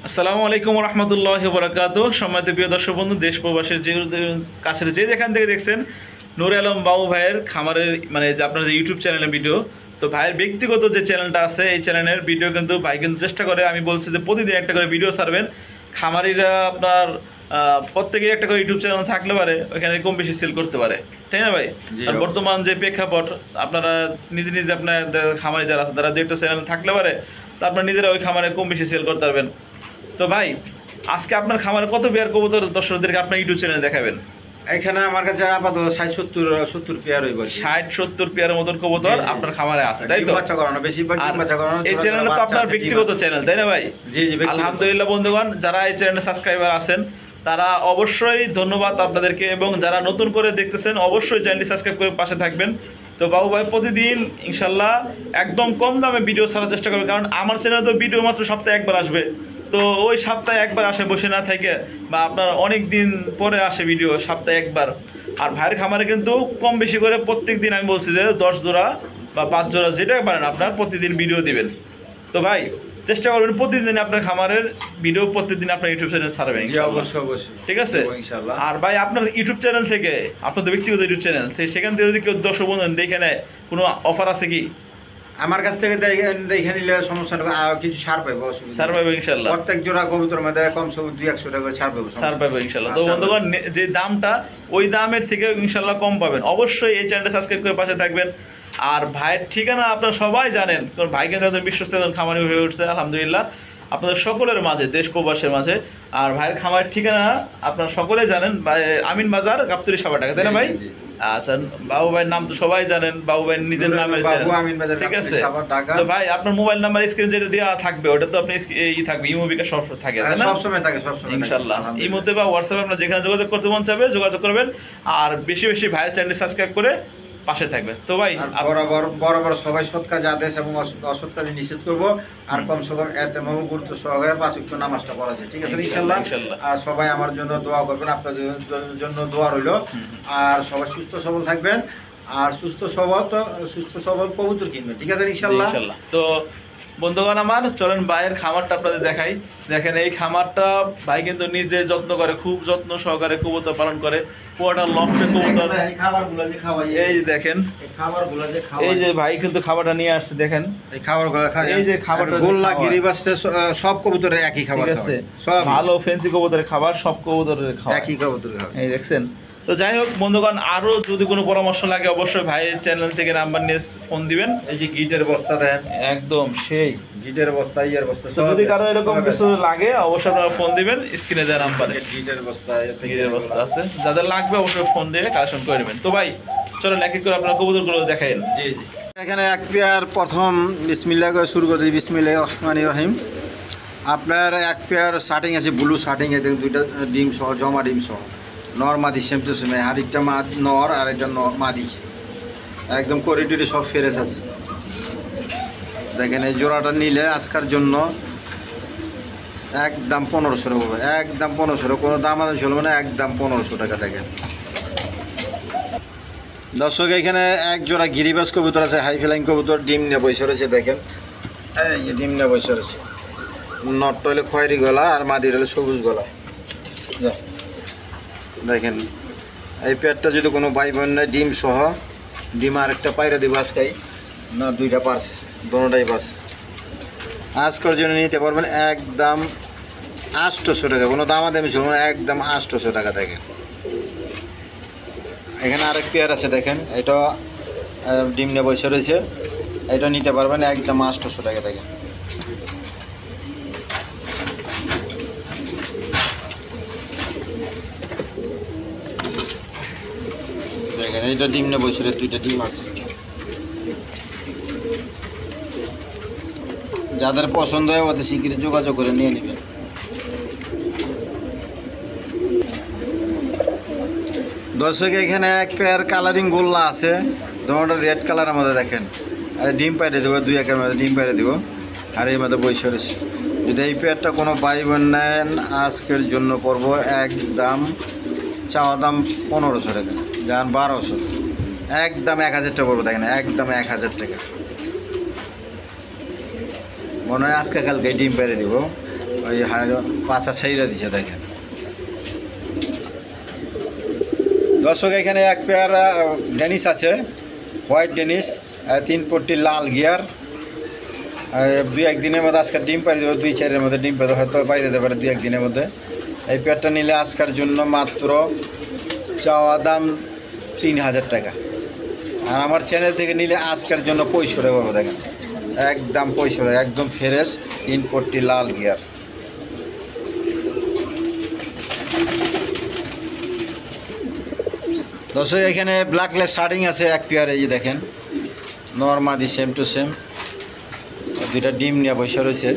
আসসালামু আলাইকুম রহমতুল্লাহ বরাকাত। সম্মানিত প্রিয় দর্শক বন্ধু, দেশ প্রবাসের যে কাছের যে যেখান থেকে দেখছেন, নূর আলম বাবু ভাইয়ের খামারের মানে যে আপনার যে ইউটিউব চ্যানেলের ভিডিও, তো ভাইয়ের ব্যক্তিগত যে চ্যানেলটা আছে এই চ্যানেলের ভিডিও কিন্তু ভাই কিন্তু চেষ্টা করে, আমি বলছি যে প্রতিদিন একটা করে ভিডিও ছাড়বেন। খামারিরা আপনার প্রত্যেকের একটা করে ইউটিউব চ্যানেল থাকলে পারে ওইখানে কম বেশি সেল করতে পারে, তাই না ভাই? আর বর্তমান যে প্রেক্ষাপট, আপনারা নিজে নিজে আপনার খামারি যারা আছে তারা দু একটা চ্যানেল থাকলে পারে, তো আপনার নিজেরা ওই খামারে কম বেশি সেল করতে পারবেন। তো ভাই, আজকে আপনার খামারে কত পেয়ার কবুতর দর্শকদেরকে আপনার ইউটিউব চ্যানেলে দেখাবেন? এখানে আমার কাছে আপাতত 60-70 পেয়ার হইব। 60-70 পেয়ারের মতন কবুতর আপনার খামারে আছে, তাই তো? বাচ্চা করানো বেশিরভাগ বাচ্চা করানো। এই চ্যানেলটা তো আপনার ব্যক্তিগত চ্যানেল, তাই না ভাই? জি জি, আলহামদুলিল্লাহ বন্ধুগণ, যারা এই চ্যানেলে সাবস্ক্রাইবার আছেন তারা অবশ্যই ধন্যবাদ আপনাদেরকে, এবং যারা নতুন করে দেখতেছেন অবশ্যই চ্যানেলটি সাবস্ক্রাইব করে পাশে থাকবেন। তো বাবু ভাই প্রতিদিন ইনশাল্লাহ একদম কম দামে ভিডিও ছাড়ার চেষ্টা করবে, কারণ আমার চ্যানেলে তো ভিডিও মাত্র সপ্তাহে একবার আসবে। তো ওই সপ্তাহে একবার আসে বসে না থেকে, বা আপনার অনেক দিন পরে আসে ভিডিও সপ্তাহে একবার। আর ভাইয়ের খামারে কিন্তু কম বেশি করে প্রত্যেক দিন আমি বলছি যে 10 জোড়া বা 5 জোড়া যেটা পারেন আপনার প্রতিদিন ভিডিও দিবেন। তো ভাই চেষ্টা করবেন প্রতিদিন আপনার খামারের ভিডিও প্রতিদিন আপনার ইউটিউব চ্যানেল ছাড়বেন, অবশ্যই অবশ্যই, ঠিক আছে? ইনশাআল্লাহ। আর ভাই আপনার ইউটিউব চ্যানেল থেকে, আপনার তো ব্যক্তিগত ইউটিউব চ্যানেল, সেখান থেকে যদি কেউ দর্শক বন্ধু দেখে নেয়, কোনো অফার আছে কি? আমার কাছ থেকে দেখে নিলে সমস্যা নেই, কিছু ছাড় পাইবো, ছাড় পাইবো ইনশাল্লাহ। প্রত্যেক জোড়া কবুতর মধ্যে কমসে কম 200-100 টাকা করে ছাড় পাইবো ইনশাল্লাহ। তো বন্ধুগণ, যে দামটা ওই দামের থেকে ইনশাল্লাহ কম পাবেন। অবশ্যই এই চ্যানেলটা সাবস্ক্রাইব করে পাশে থাকবেন। আর ভাইয়ের ঠিকানা আপনারা সবাই জানেন, কারণ ভাই কিন্তু একজন বিশ্বস্ত একজন খামারি হয়ে উঠছে আলহামদুলিল্লাহ আপনাদের সকলের মাঝে, দেশ প্রবাসের মাঝে। আর ভাইয়ের খামারের ঠিকানা আপনারা সকলে জানেন, আমিন বাজার, গাবতলী সাভার, তাই না ভাই? আচ্ছা, বাবু ভাইয়ের নাম তো সবাই জানেন, বাবু ভাইয়ের নিজের নামের চ্যানেল, ঠিক আছে? তো ভাই আপনার মোবাইল নাম্বার স্ক্রিনে যেটা দেওয়া থাকবে ওটা তো আপনি থাকবে, ইমো বিকাশ সব থাকে, তাই না? সবসময় থাকে, সবসময় ইনশাআল্লাহ। ইমোতে বা হোয়াটসঅ্যাপে আপনার যেখানে যোগাযোগ করতে মন চাবে যোগাযোগ করবেন। আর বেশি বেশি ভাইয়ের চ্যানেল সাবস্ক্রাইব করে পাশে থাকবে। তো ভাই বরাবর সবাই সৎ কাজে আদেশ এবং অসৎ কাজে নিষেধ করবো। আর কমসে কম এতে গুরুত্ব সহকারে 5 ওয়াক্ত নামাজটা পড়া যায়, ঠিক আছে ইনশাআল্লাহ? আর সবাই আমার জন্য দোয়া করবেন, আপনাদের জন্য দোয়া রইল। আর সবাই সুস্থ সবল থাকবেন, আর সুস্থ সবল কবুতর কিনবেন, ঠিক আছে ইনশাআল্লাহ? তো বন্ধুগণ আমার, চলেন ভাইয়ের খামারটা আপনাদের দেখাই। দেখেন এই খামারটা ভাই কিন্তু নিজে যত্ন করে, খুব যত্ন সহকারে কবুতর পালন করে। পুরোটা লফটে কবুতর, এই যে দেখেন এই যে ভাই কিন্তু খাবারটা নিয়ে আসছে, দেখেন এই খাবারগুলো এই যে খাবারটা গোল্লা গিরিবাস সব কবুতরের একই খাবার, ঠিক আছে? সব ভালো ফেন্সি কবুতরের খাবার, সব কবুতরের খাবার একই কবুতরের খাবার, এই দেখছেন। তো যাই হোক বন্ধুগণ, আরো যদি কোনো পরামর্শ লাগে অবশ্যই ভাইয়ের চ্যানেল থেকে নাম্বার নিয়ে ফোন দিবেন। এই যে গিটের বস্তা দেন, একদম সেই গিটের বস্তা, ইয়ার বস্তা, যদি কারো এরকম কিছু লাগে অবশ্যই আপনারা ফোন দিবেন স্ক্রিনে দেওয়া নাম্বারে। গিটের বস্তা আছে, যাদের লাগবে অবশ্যই ফোন দিয়ে কালেকশন করে নেবেন। তো ভাই চলেন এক এক করে আপনার কবুতরগুলো দেখাইন। জি জি, এখানে এক পেয়ার প্রথম বিসমিল্লাহ করে শুরু করে দিই। বিসমিল্লাহির রহমানির রহিম। আপনার এক পেয়ার শার্টিং আছে, ব্লু শার্টিং, দেখুন 2টা ডিম সহ, জমা ডিম সহ, নর মাদি সেম টু সেম। আর একটা নর আর একটা মাদি, একদম করিডোরে সব ফেরেস আছে। দেখেন এই জোড়াটা নিলে আজকের জন্য একদম 1500 টাকা, একদম 1500, কোনো দাম আদাম চলবে না, একদম 1500 টাকা। দেখেন দর্শক, এখানে এক জোড়া গিরিবাস কবুতর আছে, হাই ফ্লাইং কবুতর, ডিম নিয়ে বসে রয়েছে। দেখেন এই যে ডিম নিয়ে বসে রয়েছে। নটটা হলে খয়েরি গলা আর মাদির হলে সবুজ গলা। দেখেন এই পেয়ারটা যদি কোনো ভাই বোন নেয় ডিম সহ, ডিম আর একটা পায়রা দিব আজকাই, না 2টা পারছে, দোনোটাই পারছে। আজকের জন্য নিতে পারবেন একদম 800 টাকা, কোনো দামাদামি ছিল না, একদম 800 টাকা। দেখেন এখানে আরেক পেয়ার আছে, দেখেন এটা ডিম নিয়ে বসে রয়েছে, এটা নিতে পারবেন একদম 800 টাকা। দেখেন দেখেন এইটা ডিম নিয়ে বসে রয়েছে, 2টা ডিম আছে। যাদের পছন্দ হয় ওদের শিগগিরই যোগাযোগ করে নিয়ে নেবেন। দর্শক, এখানে এক পেয়ার কালারিং গোল্লা আছে, তোমার রেড কালারের মধ্যে। দেখেন ডিম পাইরে দেবো, 2-1-এর মধ্যে ডিম পাইরে দেবো। আর এই মধ্যে বসে রয়েছে। যদি এই পেয়ারটা কোনো ভাই বোন নেন আজকের জন্য পড়বো একদম, চাওয়া দাম 1500 টাকা, যান 1200, একদম 1000 টাকা পড়বো। দেখেন একদম 1000 টাকা। মনে হয় আজকে কালকে ডিম পেরে দিব, ওই পাছা ছাইরা দিছে দেখেন। দর্শক এখানে এক পেয়ার ডেনিস আছে, হোয়াইট ডেনিস, 3 পট্টি লাল গিয়ার। 2-1 দিনের মধ্যে আজকাল ডিম পাই দেবো, 2-4-এর মধ্যে ডিম পেতে হয়তো পাই দিতে পারে 2-1 দিনের মধ্যে। এই পেয়ারটা নিলে আজকের জন্য মাত্র চাওয়া দাম 3000 টাকা, আর আমার চ্যানেল থেকে নিলে আজকের জন্য 65 টাকা পাবো। দেখেন একদম 65 টাকা, একদম ফ্রেশ 3 পট্টি লাল গিয়ার। দর্শক এখানে ব্ল্যাকলেস শার্টিং আছে এক পেয়ার, এই যে দেখেন নর্মাদি সেম টু সেম, 2টা ডিম নিয়ে বসে রয়েছে।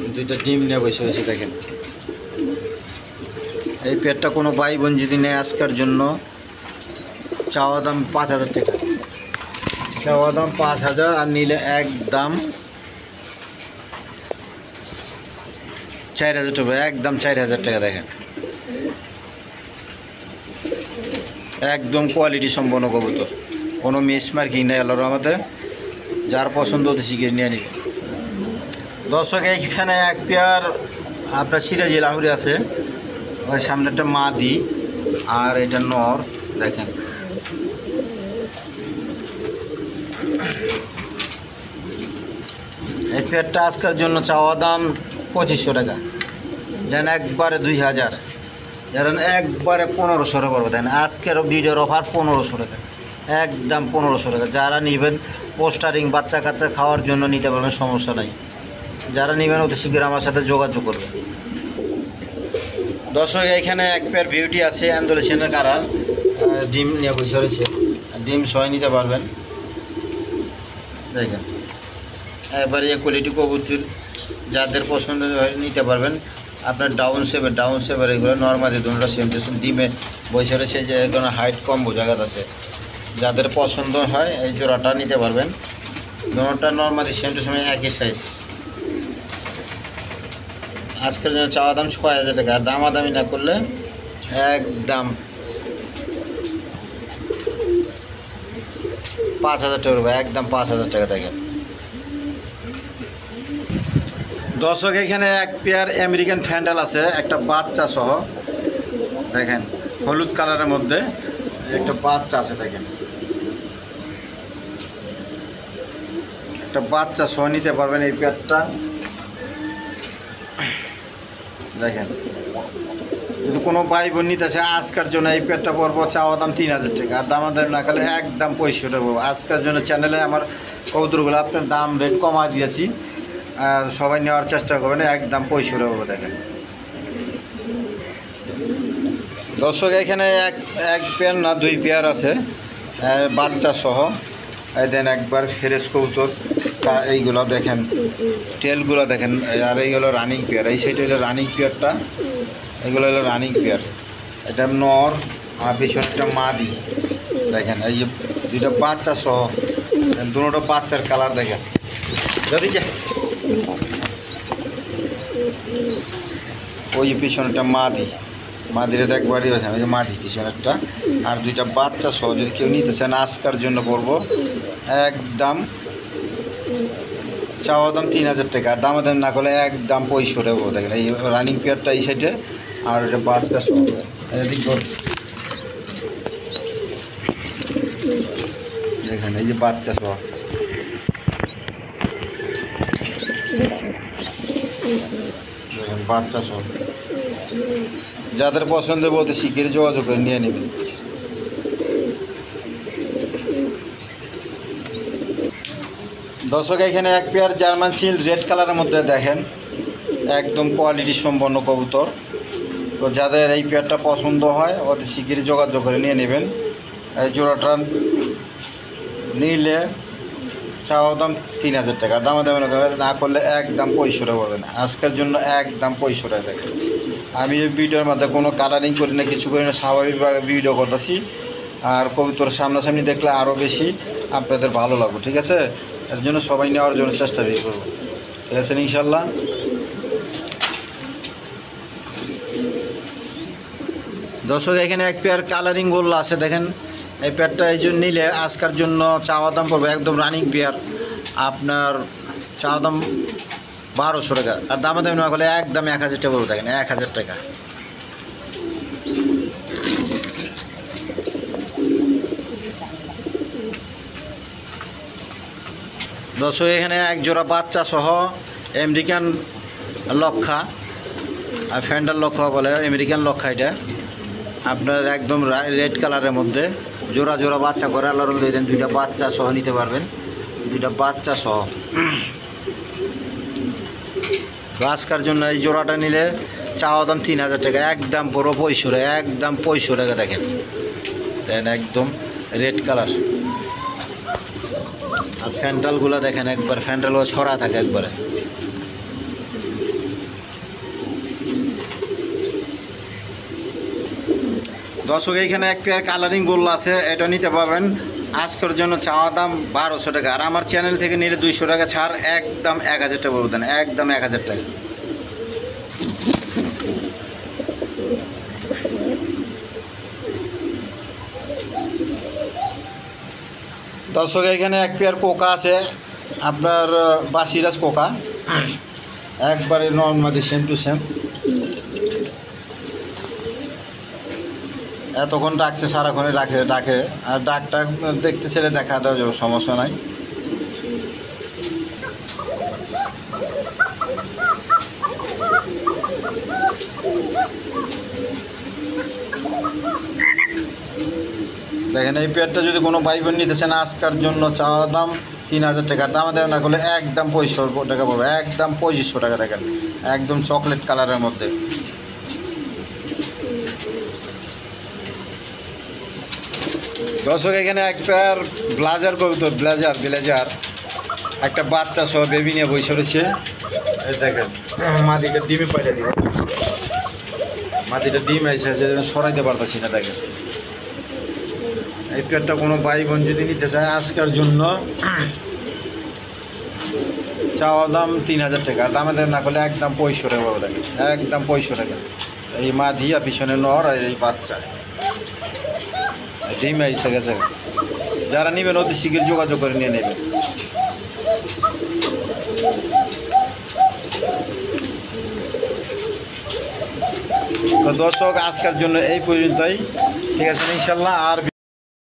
এই 2টা ডিম নিয়ে বসে রয়েছে দেখেন। এই পেয়ারটা কোনো ভাই বোন যদি নেয় আজকের জন্য চাওয়া দাম 5000 টাকা, চাওয়া দাম 5000, আর নিলে একদম 4000 টাকা, একদম 4000 টাকা। দেখেন একদম কোয়ালিটি সম্পন্ন কবুতর, কোনো মিস মার্কিং নেই আল্লাহর রহমতে। যার পছন্দ হতে শিখে নিয়ে নিবে। দর্শক এইখানে এক পেয়ার আপনার সিরাজি লাহুরি আছে, ওই সামনে একটা মাদি আর এটা নর। দেখেন এই পেয়ারটা আজকের জন্য চাওয়া দাম 2500 টাকা, যেন একবারে 2000, যেন একবারে 1500 পড়বে। দেন আজকের ভিডিওর অফার 1500 টাকা, একদম 1500 টাকা। যারা নেবেন পোস্টারিং বাচ্চা কাচ্চা খাওয়ার জন্য নিতে পারবেন, সমস্যা নাই। যারা নেবেন অতি শীঘ্র আমার সাথে যোগাযোগ করবে। দর্শক এখানে এক পেয়ার বিউটি আছে অ্যান্ডোলেশনের কারার, ডিম নিয়ে বসে রয়েছে, ডিম সহ নিতে পারবেন। দেখেন এবারে কোয়ালিটি কবুতর যাদের পছন্দ হয় নিতে পারবেন। আপনার ডাউন সেভের এগুলো নর্মালি দুটো সেম টু সেম ডিমে বসে রয়েছে, যে কোনো হাইট কম বোঝা আছে। যাদের পছন্দ হয় এই জোড়াটা নিতে পারবেন। দুটোটা নর্মালি সেম টু সেম একই সাইজ। আজকের জন্য চাওয়া দাম 6000 টাকা, আর দামাদামি না করলে একদম 5000 টাকা রূপে, একদম 5000 টাকা। দেখেন দর্শক এখানে এক পেয়ার আমেরিকান ফ্যান্ডেল আছে, একটা বাচ্চা সহ। দেখেন হলুদ কালারের মধ্যে একটা বাচ্চা আছে। দেখেন একটা বাচ্চা সহ নিতে পারবেন এই পেয়ারটা। দেখেন যদি কোনো ভাই বোন নিতে আসে আজকের জন্য এই পেয়ারটা পড়বো চাওয়া দাম 3000 টাকা, আর দামাদাম না করলে একদম 65 টাকা। আজকের জন্য চ্যানেলে আমার কবুতরগুলো আপনার দাম রেট কমা দিয়েছি, আর সবাই নেওয়ার চেষ্টা করবেন, একদম 65 টাকা। দেখেন দর্শক এখানে এক পেয়ার না 2 পেয়ার আছে বাচ্চা সহ। এই দেন একবার ফ্রেশ কবুতর, এইগুলো দেখেন টেলগুলো দেখেন, আর এইগুলো রানিং পেয়ার। এই সাইডে হলো রানিং পেয়ারটা, এগুলো হলো রানিং পেয়ার। এটা নর আর পিছনে একটা মাদি। দেখেন এই যে 2টা বাচ্চা সহ, দুটো বাচ্চার কালার দেখেন। যদি ওই যে পিছনেটা মাদিরে একবারই আছে, ওই যে মাদি পিছনেরটা, আর 2টা বাচ্চা সহ যদি কেউ নিতে চান আজকের জন্য পড়বো একদম চাওয়া দাম 3000 টাকা, আর দামাদাম না করলে একদম 65 টাকা। দেখেন এই রানিং পেয়ারটা এই সাইডে, আর এটা বাচ্চা সহ। দেখেন এই যে বাচ্চা সহ। দেখেন বাচ্চা সহ, যাদের পছন্দ বলতে শিখিয়ে যোগাযোগ করে নিয়ে নেবেন। দর্শক এখানে এক পেয়ার জার্মান সিল রেড কালারের মধ্যে দেখেন, একদম কোয়ালিটি সম্পন্ন কবুতর। তো যাদের এই পেয়ারটা পছন্দ হয় অতি শিগগিরই যোগাযোগ করে নিয়ে নেবেন। এই জোড়াটা নিলে চাওয়া দাম 3000 টাকা, দামাদামি না করলে একদম 65 টাকা পড়বে না। আজকের জন্য একদম 65 টাকা। দেখেন আমি এই ভিডিওর মধ্যে কোনো কালারিং করি না, কিছু করি না, স্বাভাবিকভাবে ভিডিও করতেছি। আর কবুতর সামনাসামনি দেখলে আরও বেশি আপনাদের ভালো লাগবে, ঠিক আছে? এর জন্য সবাই নেওয়ার জন্য চেষ্টা করবো, ঠিক আছে ইনশাল্লাহ। দর্শক এখানে এক পেয়ার কালারিং গোল্লা আছে, দেখেন এই পেয়ারটা এই জন্য নিলে আজকের জন্য চাওয়া দাম পড়বে একদম রানিং পেয়ার আপনার চাওয়া দাম 1200 টাকা, আর দামে দাম না করলে একদম 1000 টাকা বলে থাকেন, 1000 টাকা। দর্শক এখানে এক জোড়া বাচ্চা সহ আমেরিকান লক্ষা, আর ফ্যান্ডার লক্ষা বলে, আমেরিকান লক্ষা এটা আপনার একদম রেড কালারের মধ্যে জোড়া জোড়া বাচ্চা করে আল্লাহর রহমতে দেন, 2টা বাচ্চা সহ নিতে পারবেন, 2টা বাচ্চা সহ। আজকের জন্য এই জোড়াটা নিলে চাওয়া দাম 3000 টাকা, একদম পুরো 65, একদম 65 টাকা দেখেন, দেন একদম রেড কালার। আর ফ্যান্টালগুলো দেখেন একবার, ফ্যান্টালগুলো ছড়া থাকে একবারে। দর্শক এইখানে এক পেয়ার কালারিং গোল্লা আছে, এটা নিতে পারবেন। আজকের জন্য চাওয়া দাম 1200 টাকা, আর আমার চ্যানেল থেকে নিলে 200 টাকা ছাড়, একদম 1000 টাকা বলতেন, একদম 1000 টাকা। দর্শক এখানে এক পেয়ার কোকা আছে, আপনার বাসিরাজ কোকা, একবারে নর্মালি সেম টু সেম। এতক্ষণ ডাকছে, সারাক্ষণে ডাকে, আর ডাকটা দেখতে ছেলে দেখা দেওয়া যাবে, সমস্যা নাই। দেখেন এই পেয়ারটা যদি কোনো ভাই বোন নিতে চান, আজকের জন্য চাওয়া দাম 3000 টাকা, দাম দেওয়া না করলে একদম 2500 টাকা পড়বে, একদম 2500 টাকা। দেখেন একদম চকলেট কালারের মধ্যে। দর্শক এখানে এক পেয়ার ব্লেজার কবুতর, ব্লেজার একটা বাচ্চা সহ বেবি নিয়ে বসে রয়েছে। এই দেখেন মাদিটা ডিমে পাইলে দিব, মাদিটা ডিম এসেছে, সরাইতে পারতেছি না। দেখেন এই পেয়ারটা কোনো ভাই বোন যদি নিতে চায়, আজকের জন্য চাওয়া দাম 3000 টাকা, আর দামে দাম না করলে একদম 2500 টাকা পাবো। দেখেন একদম 2500 টাকা। এই মাদি আর পিছনে নর, আর এই বাচ্চা ডিম এসে গেছে। যারা নেবেন অতি শীঘ্র যোগাযোগ করে নিয়ে নেবেন। তো দর্শক আজকের জন্য এই পর্যন্তই, ঠিক আছে ইনশাল্লাহ। আর